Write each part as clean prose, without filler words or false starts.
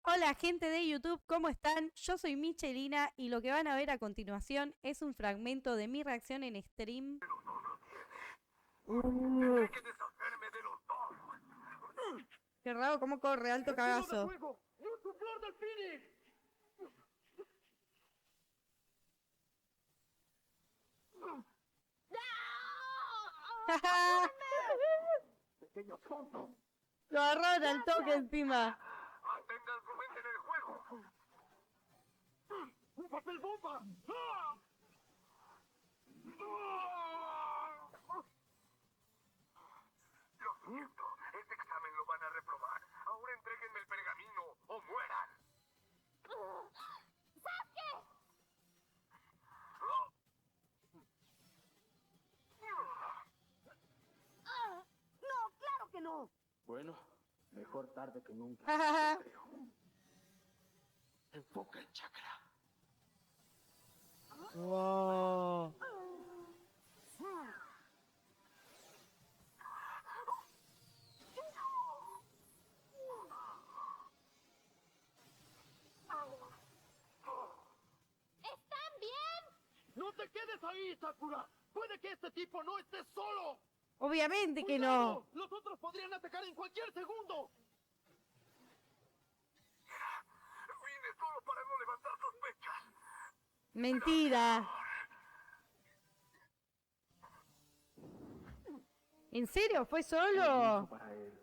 Hola gente de YouTube, ¿cómo están? Yo soy Michelina y lo que van a ver a continuación es un fragmento de mi reacción en stream. Tendré que deshacerme de los dos. Qué raro, cómo corre, alto ¡Estilo de cagazo. fuego! ¡Tu flor del Phoenix! ¡Pequeño tonto! Lo agarraron al toque encima. ¡Mantengan su mente en el juego! ¡Un papel bomba! ¡Ah! Lo siento, este examen lo van a reprobar. Ahora entréguenme el pergamino o mueran. No, claro que no. Bueno, mejor tarde que nunca. Jajaja. Creo. Enfoca el chakra. Wow. ¿Están bien? ¡No te quedes ahí, Sakura! ¡Puede que este tipo no esté solo! Obviamente que no. ¡Cuidado! ¡Los otros podrían atacar en cualquier segundo! Vine solo para no levantar sospechas. Mentira. ¿En serio? ¿Fue solo? Para él,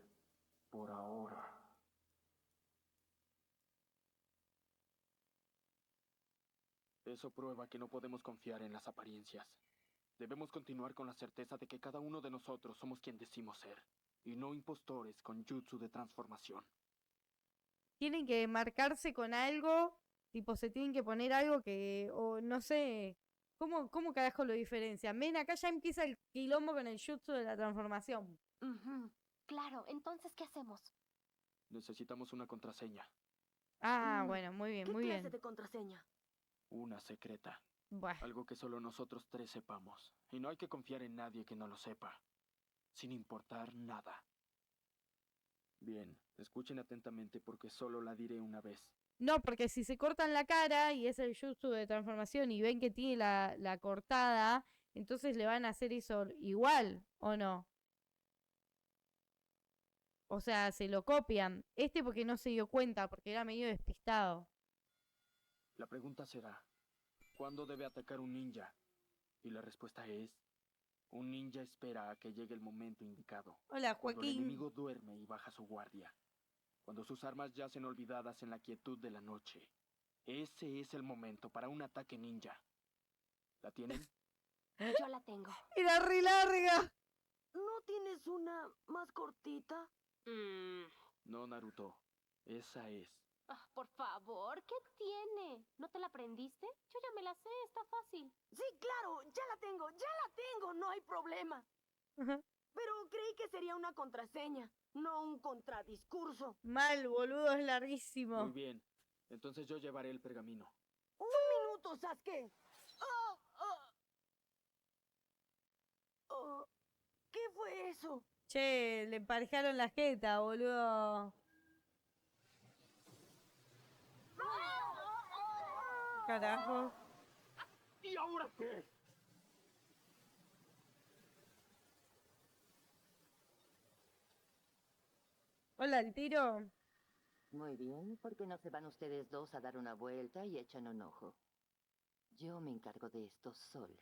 por ahora. Eso prueba que no podemos confiar en las apariencias. Debemos continuar con la certeza de que cada uno de nosotros somos quien decimos ser, y no impostores con jutsu de transformación. Tienen que marcarse con algo, tipo se tienen que poner algo que, o no sé, ¿cómo carajo lo diferencian? Ven, acá ya empieza el quilombo con el jutsu de la transformación. Claro, entonces, ¿qué hacemos? Necesitamos una contraseña, Ah, bueno, muy bien, ¿Qué muy clase bien. de contraseña? una secreta, Bueno, algo que solo nosotros tres sepamos, y no hay que confiar en nadie que no lo sepa, sin importar nada. Bien, escuchen atentamente porque solo la diré una vez. no, porque si se cortan la cara y es el jutsu de transformación y ven que tiene la cortada, entonces le van a hacer eso igual, ¿o no? O sea, se lo copian. Este porque no se dio cuenta, porque era medio despistado. La pregunta será, ¿cuándo debe atacar un ninja? Y la respuesta es, un ninja espera a que llegue el momento indicado. Hola, Cuando el Joaquín. enemigo duerme y baja su guardia. Cuando sus armas yacen olvidadas en la quietud de la noche. Ese es el momento para un ataque ninja. ¿La tienen? Yo la tengo. Era re larga. ¿No tienes una más cortita? No, Naruto. Esa es. Por favor, ¿qué tiene? ¿No te la aprendiste? Yo ya me la sé, está fácil. Sí, claro, ya la tengo, no hay problema. Pero creí que sería una contraseña, no un contradiscurso. Mal, boludo, es Muy larguísimo. bien. Entonces yo llevaré el pergamino. ¡Un minuto, Sasuke! ¡Oh! Oh, ¿qué fue eso? Che, le emparejaron la jeta, boludo. Carajo. ¿Y ahora qué? Hola, el tiro. Muy bien, ¿por qué no se van ustedes dos a dar una vuelta y echan un ojo? Yo me encargo de esto sola.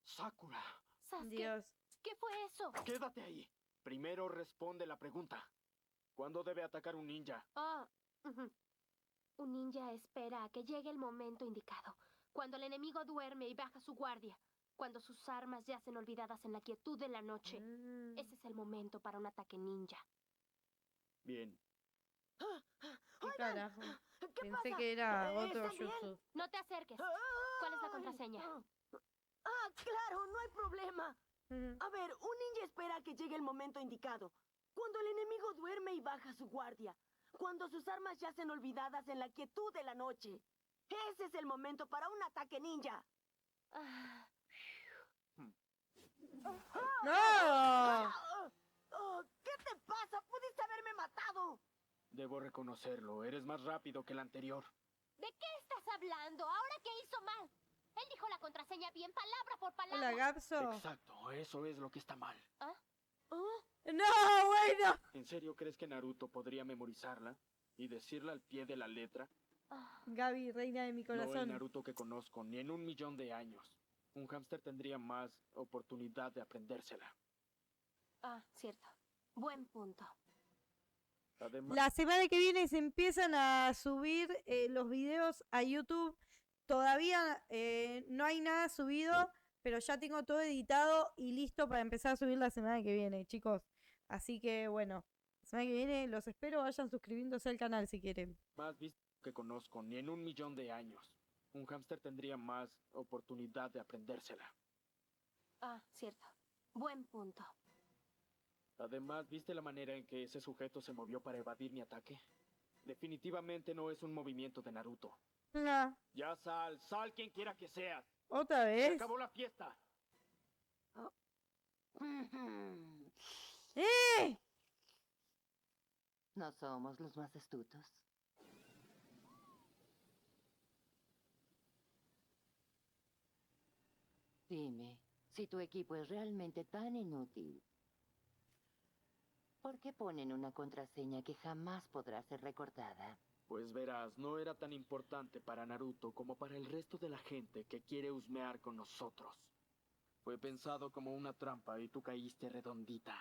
Sakura, Sasuke, Dios. ¿qué fue eso? quédate ahí. Primero responde la pregunta. ¿Cuándo debe atacar un ninja? Un ninja espera a que llegue el momento indicado, cuando el enemigo duerme y baja su guardia, cuando sus armas yacen olvidadas en la quietud de la noche. Ese es el momento para un ataque ninja. Bien. ¿Qué carajo? ¿Qué Pensé pasa? que era otro ¿Están bien? jutsu. No te acerques. ¿Cuál es la contraseña? Claro, no hay problema. Ujú. A ver, un ninja espera a que llegue el momento indicado. Cuando el enemigo duerme y baja su guardia. Cuando sus armas yacen olvidadas en la quietud de la noche. Ese es el momento para un ataque ninja. ¡No! ¿Qué te pasa? Pudiste haberme matado. Debo reconocerlo, eres más rápido que el anterior. ¿De qué estás hablando? ¿Ahora qué hizo mal? Él dijo la contraseña bien, palabra por palabra. Hola, Gapso. Exacto, eso es lo que está mal. ¡No, bueno! ¿En serio crees que Naruto podría memorizarla y decirla al pie de la letra? Gaby, reina de mi No el corazón. Naruto que conozco, ni en 1.000.000 de años. Un hámster tendría más oportunidad de aprendérsela. Cierto. Buen punto. Además, La semana que viene se empiezan a subir los videos a YouTube. Todavía no hay nada subido, pero ya tengo todo editado y listo para empezar a subir la semana que viene, chicos. Así que bueno, la semana que viene los espero. Vayan suscribiéndose al canal si quieren. más visto que conozco, ni en 1.000.000 de años. Un hámster tendría más oportunidad de aprendérsela. Cierto. Buen punto. Además, ¿viste la manera en que ese sujeto se movió para evadir mi ataque? Definitivamente no es un movimiento de Naruto. No, Ya sal quien quiera que seas. otra Se vez. acabó la fiesta. ¡Eh! No somos los más astutos. Dime, si tu equipo es realmente tan inútil, ¿por qué ponen una contraseña que jamás podrá ser recordada? Pues verás, no era tan importante para Naruto como para el resto de la gente que quiere husmear con nosotros. Fue pensado como una trampa y tú caíste redondita.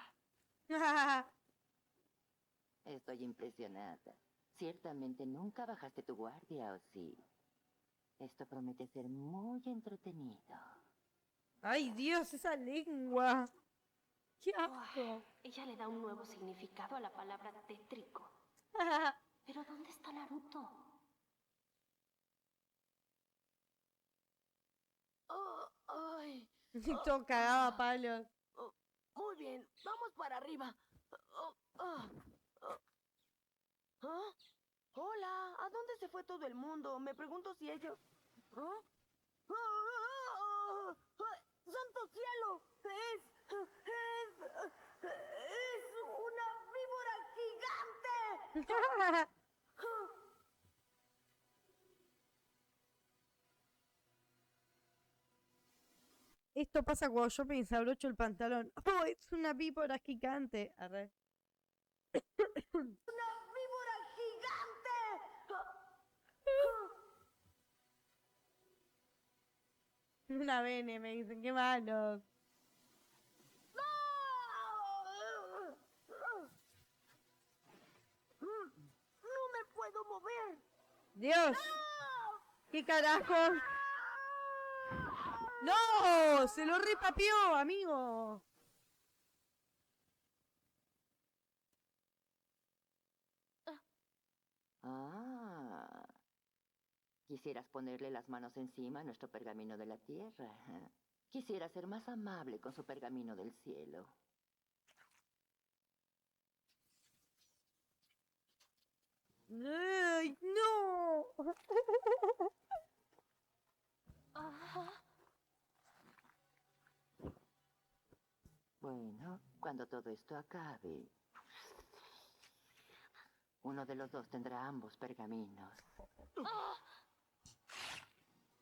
Estoy impresionada. Ciertamente nunca bajaste tu guardia, ¿o sí? Esto promete ser muy entretenido. ¡Ay, Dios, esa lengua! ¡Qué asco! Ella le da un nuevo significado a la palabra tétrico. ¿Pero dónde está Naruto? Ay. Todo cagado a palos. Muy bien, vamos para arriba. Hola, ¿a dónde se fue todo el mundo? Me pregunto si ellos... ¡Santo cielo! ¡Es una víbora gigante! Esto pasa cuando yo me desabrocho el pantalón. ¡Oh, es una víbora gigante! Arre. ¡Una víbora gigante! Una vene, me dicen, qué malos. ¡No me puedo mover! ¡Dios! ¿Qué carajo? ¡No! ¡Se lo repapeó, amigo! Ah. Quisieras ponerle las manos encima a nuestro pergamino de la tierra. Quisiera ser más amable con su pergamino del cielo. ¡Ay, no! Bueno, cuando todo esto acabe, uno de los dos tendrá ambos pergaminos.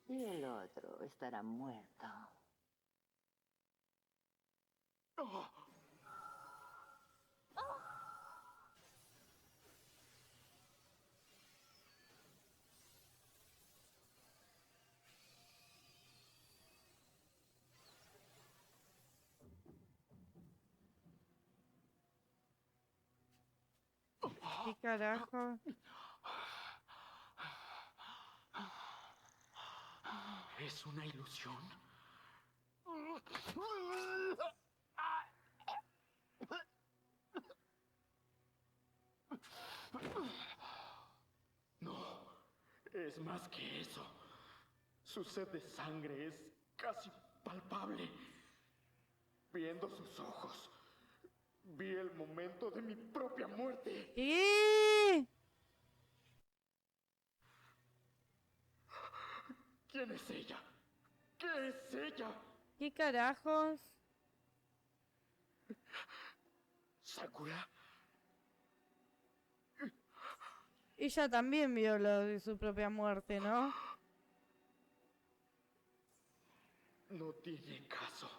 Y el otro estará muerto. ¿Qué carajo? ¿Es una ilusión? No, es más que eso. Su sed de sangre es casi palpable. Viendo sus ojos, vi el momento de mi propia muerte. ¿Qué? ¿Quién es ella? ¿Qué es ella? ¿Qué carajos? ¿Sakura? Ella también vio lo de su propia muerte, ¿no? No tiene caso.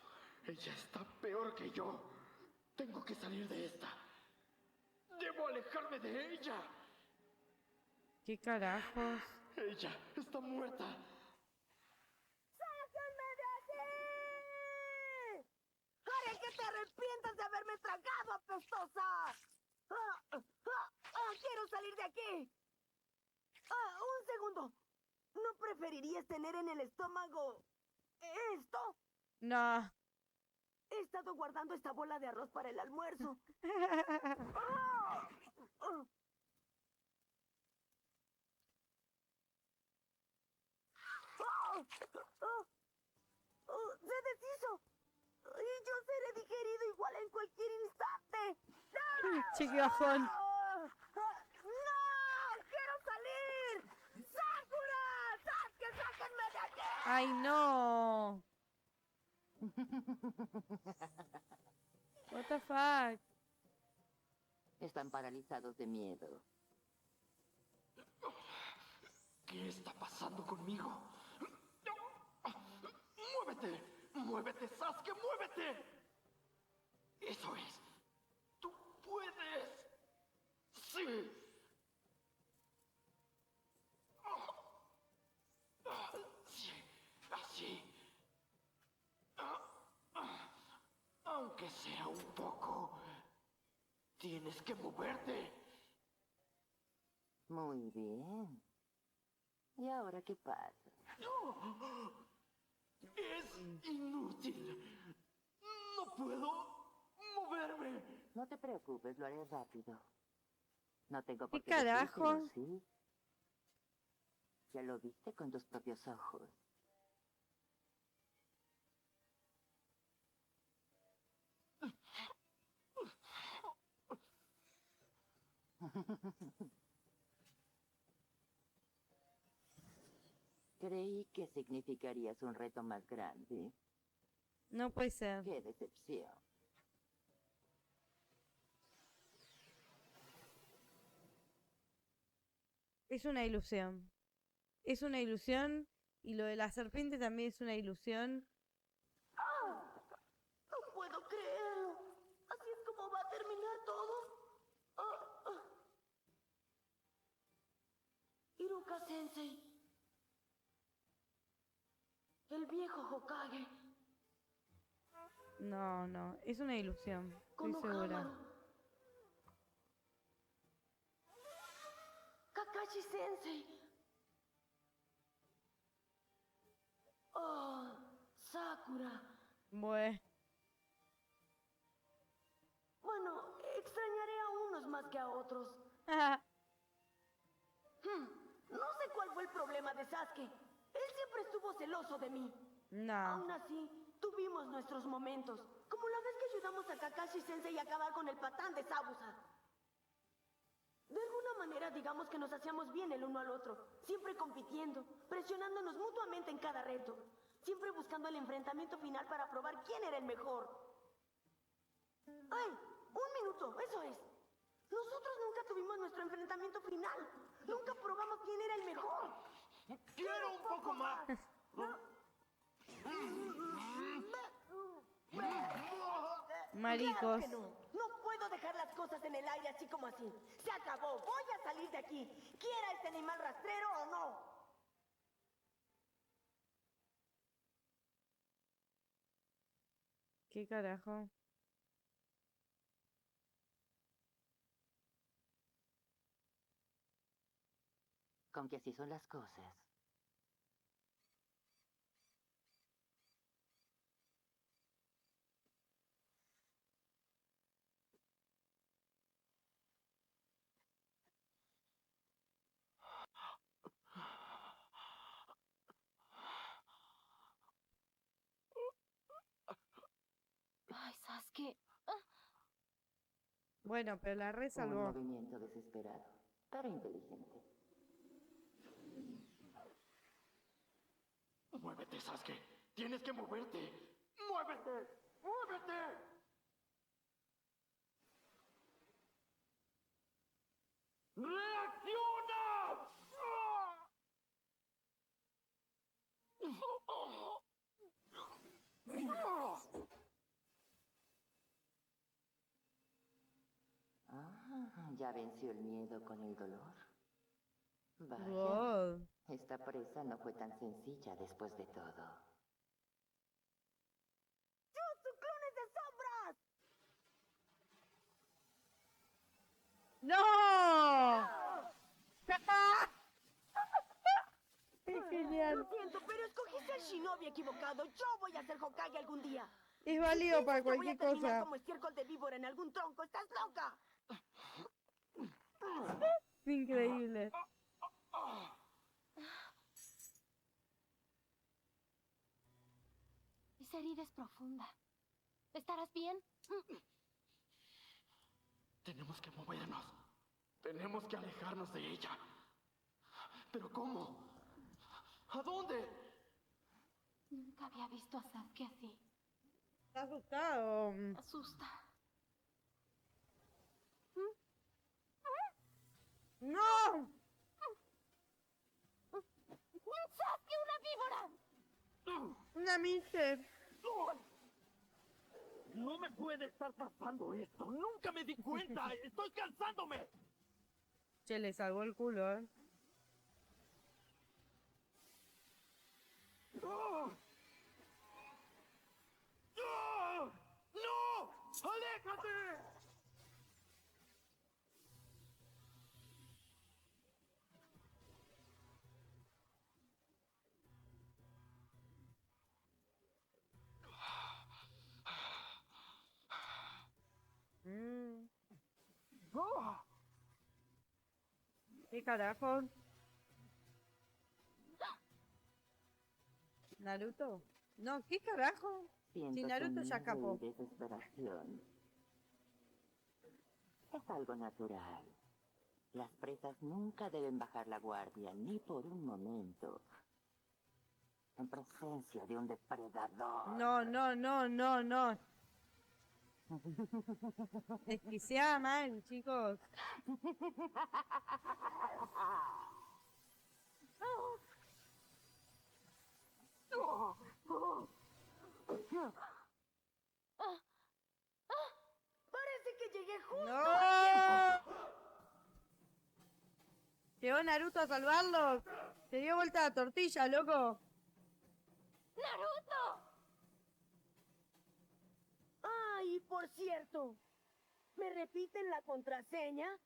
Ella está peor que yo. Tengo que salir de esta. Debo alejarme de ella. ¿Qué carajos? Ella está muerta. ¡Sáquenme de aquí! ¡Haré que te arrepientas de haberme tragado, apestosa! ¡Quiero salir de aquí! Un segundo. ¿No preferirías tener en el estómago esto? No. He estado guardando esta bola de arroz para el almuerzo. ¡Ah! ¡Ah! ¡Ah! ¡Ah! ¡Se deshizo! Y yo seré digerido igual en cualquier instante. Che, qué bajón. ¡No! ¡Quiero salir! ¡Sakura! ¡Sáquenme de aquí! Ay, no. What the fuck? Están paralizados de miedo. ¿Qué está pasando conmigo? ¡Muévete! ¡Muévete, Sasuke! ¡Muévete! Eso es. ¡Tú puedes! ¡Sí! Sí, así. Aunque sea un poco, tienes que moverte. Muy bien. ¿Y ahora qué pasa? Es inútil. No puedo moverme. No te preocupes, lo haré rápido. No tengo por ¿Qué qué decírtelo, carajo? ¿sí? Ya lo viste con tus propios ojos. Creí que significarías un reto más grande. No puede ser. ¡Qué decepción! Es una ilusión. Es una ilusión. Y lo de la serpiente también es una ilusión. No puedo creerlo. ¿Así es como va a terminar todo? Iruka Sensei. El viejo Hokage. No, no. Es una ilusión. Estoy segura. Konohamaru. Kakashi Sensei. Sakura. Bueno. Bueno, extrañaré a unos más que a otros. No sé cuál fue el problema de Sasuke. Él siempre estuvo celoso de mí. Aún No. así, tuvimos nuestros momentos. Como la vez que ayudamos a Kakashi Sensei a acabar con el patán de Zabuza. De alguna manera, digamos que nos hacíamos bien el uno al otro. Siempre compitiendo, presionándonos mutuamente en cada reto. Siempre buscando el enfrentamiento final para probar quién era el mejor. ¡Ay! Un minuto, eso es. Nosotros nunca tuvimos nuestro enfrentamiento final. Nunca probamos quién era el mejor. ¡Quiero un poco más! Maricos. Claro que no. No puedo dejar las cosas en el aire así como así. Se acabó. Voy a salir de aquí. Quiera este animal rastrero o no. ¿Qué carajo? Con que así son las cosas. Ay, Sasuke. Bueno, pero la Un resalvó. movimiento desesperado, pero inteligente. Muévete, Sasuke. Tienes que moverte. ¡Muévete! ¡Muévete! ¡Reacciona! Ah, ya venció el miedo con el dolor. Vaya, Wow. esta presa no fue tan sencilla después de todo. ¡Jutsu clones de sombras! ¡No! ¡Qué genial! Lo siento, pero escogiste el shinobi equivocado. Yo voy a ser Hokage algún día. Es válido para ¿Piensas que voy a cualquier terminar cosa. como estiércol de víbora en algún tronco? ¡Estás loca! Es increíble. Esa herida es profunda. ¿Estarás bien? Tenemos que movernos. Tenemos que alejarnos de ella. ¿Pero cómo? ¿A dónde? Nunca había visto a Sasuke así. Está asustado. Asusta. ¡No! ¡Sasuke, una víbora! Una mister. No me puede estar pasando esto. Nunca me di cuenta. Estoy cansándome. Che, le salvó el culo, ¿eh? ¡No! ¡Aléjate! Mm. ¿Qué carajo? ¿Naruto? No, ¿qué carajo? Siento Si tu Naruto ya miedo escapó. y desesperación. Es algo natural. Las presas nunca deben bajar la guardia, ni por un momento. En presencia de un depredador. No, no, no, no, no. Desquiciada mal, chicos. Parece que llegué justo. ¡No! Llegó Naruto a salvarlos. Se dio vuelta la tortilla, loco. ¡Naruto! Ay, por cierto. ¿Me repiten la contraseña?